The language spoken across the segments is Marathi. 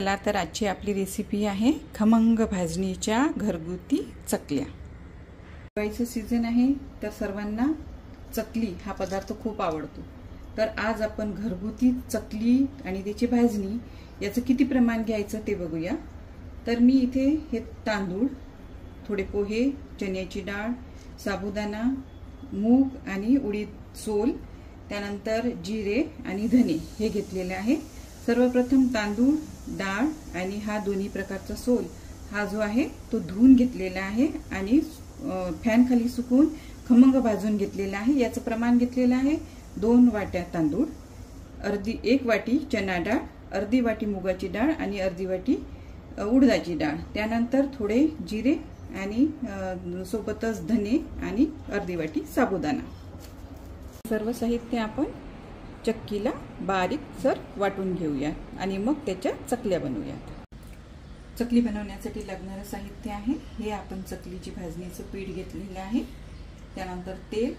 चला तर आजची आपली रेसिपी आहे खमंग भाजणीच्या घरगुती चकल्या। दिवाळीचं सीजन आहे तर सर्वांना चकली हा पदार्थ खूप आवडतो। तर आज आपण घरगुती चकली आणि त्याची भाजणी याचं किती प्रमाण घ्यायचं ते बघूया। तर मी इथे हे तांदूळ, थोडे पोहे, चण्याची डाळ, साबुदाणा, मूग आणि उडीद सोल, त्यानंतर जिरे आणि धने हे घेतलेले आहे। सर्वप्रथम तांदूळ, डाळ आणि हा दोन्ही प्रकारचा सोल हा जो आहे तो धुवून घेतलेला आहे आणि फॅन खाली सुकवून खमंग भाजून घेतलेला आहे। याचं प्रमाण घेतलेलं आहे 2 वाट्या तांदूळ, एक वाटी चणा डाळ, अर्धी वाटी मुगाची डाळ आणि अर्धी वाटी उडदाची डाळ, त्यानंतर थोडे जिरे आणि सोबतच धने आणि अर्धी वाटी साबुदाणा। सर्व साहित्य आपण चक्कीला बारीक सर वाटून घेऊया आणि मग त्याच्या चकल्या बनवूया। चकली बनवण्यासाठी लागणारे साहित्य आहे हे आपण चकलीची भाजणीचं पीठ घेतलेलं आहे, त्यानंतर तेल,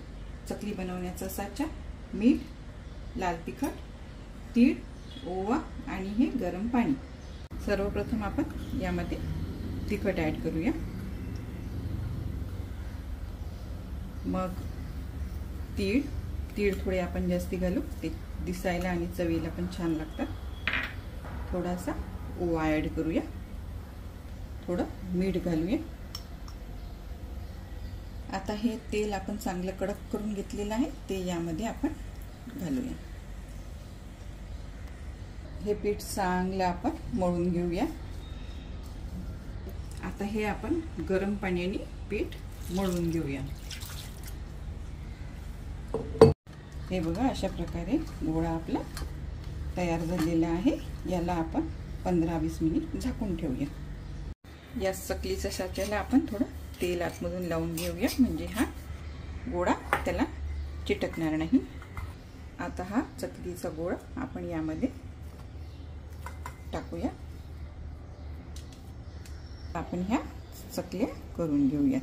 चकली बनवण्याचा साचा, मीठ, लाल तिखट, तीळ, ओवा आणि हे गरम पाणी। सर्वप्रथम आपण यामध्ये तिखट ऍड करूया, मग तीळ थोडे आपण जास्ती घालू, ते दिसायला आणि चवीला पण छान लागतात। थोडासा ओवा ऍड करूया, थोडं मीठ घालूया। आता हे तेल आपण चांगलं कडक करून घेतलेलं आहे ते यामध्ये आपण घालूया। हे पीठ चांगलं आपण मळून घेऊया। आता हे आपण गरम पाण्याने पीठ मळून घेऊया। हे बघा, अशा प्रकारे गोळा आपला तयार झालेला आहे। याला आपण 15-20 मिनिट झाकून ठेवूया। या चकलीच्या साच्याला आपण थोडं तेल आतमधून लावून घेऊया, म्हणजे हा गोळा त्याला चिटकणार नाही। आता हा चकलीचा गोळा आपण यामध्ये टाकूया। आपण ह्या चकल्या करून घेऊया।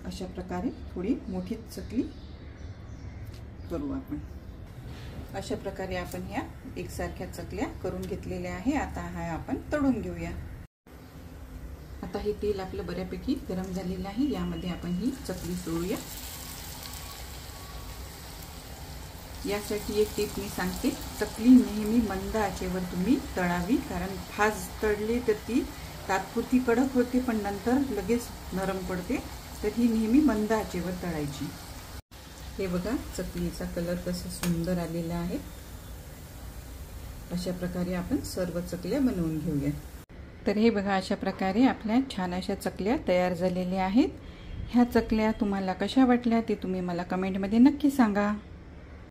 अशा प्रकारे थोडी मोठी चकली करू आपण। अशा प्रकारे आपण ह्या एकसारख्या चकल्या करून घेतलेल्या आहे। आता हा आपण तळून घेऊया। आता हे तेल आपलं बऱ्यापैकी गरम झालेलं आहे, यामध्ये आपण ही चकली सोडूया। यासाठी एक टिप मी सांगते, चकली नेहमी मंद आचेवर तुम्ही तळावी, कारण फास्ट तळली तर ती तात्पुरती कडक होते पण नंतर लगेच नरम पडते, तर ही नेहमी मंद आचेवर तळायची। हे बघा, चकलीचा कलर कसा सुंदर आलेला आहे। अशा प्रकारे आपण सर्व चकल्या बनवून घेऊया। तर हे बघा, अशा प्रकारे आपल्या छान अशा चकल्या तयार झालेल्या आहेत। ह्या चकल्या तुम्हाला कशा वाटल्या ते तुम्ही मला कमेंटमध्ये नक्की सांगा।